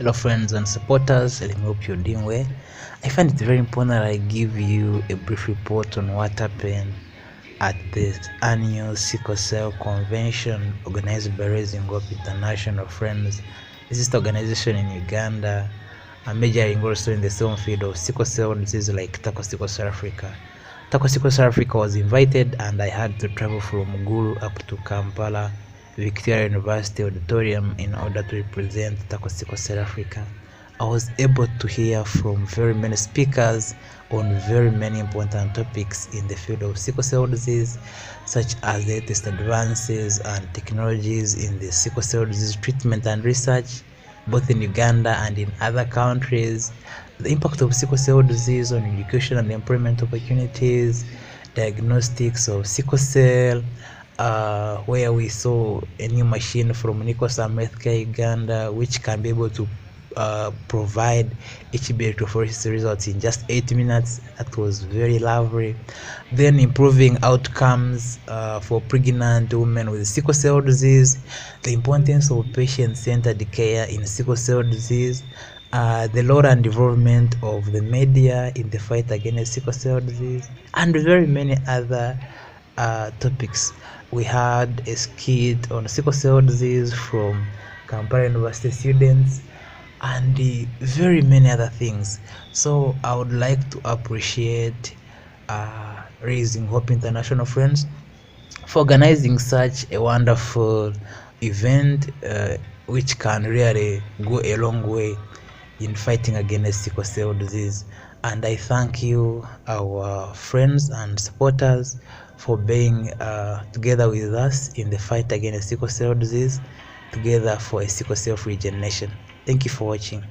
Hello friends and supporters, I hope you're doing well. I find it very important that I give you a brief report on what happened at the annual Sickle Cell Convention organized by Raising Hope International. Friends, this is the organization in Uganda, majoring also in the same field of sickle cell disease like Sickle Cell Africa. Sickle Cell Africa was invited and I had to travel from Gulu up to Kampala Victoria University Auditorium in order to represent Sickle Cell Africa. I was able to hear from very many speakers on very many important topics in the field of sickle cell disease, such as the latest advances and technologies in the sickle cell disease treatment and research, both in Uganda and in other countries, the impact of sickle cell disease on education and employment opportunities, diagnostics of sickle cell, where we saw a new machine from Nicholson Healthcare Uganda, which can be able to provide HB electrophoresis results in just 8 minutes. That was very lovely. Then improving outcomes for pregnant women with sickle cell disease, the importance of patient-centered care in sickle cell disease, the role and involvement of the media in the fight against sickle cell disease, and very many other topics. We had a skit on sickle cell disease from Kampala University students and very many other things. So I would like to appreciate Raising Hope International, friends, for organizing such a wonderful event, which can really go a long way in fighting against sickle cell disease. And I thank you, our friends and supporters, for being together with us in the fight against sickle cell disease, together for a sickle cell free generation. Thank you for watching.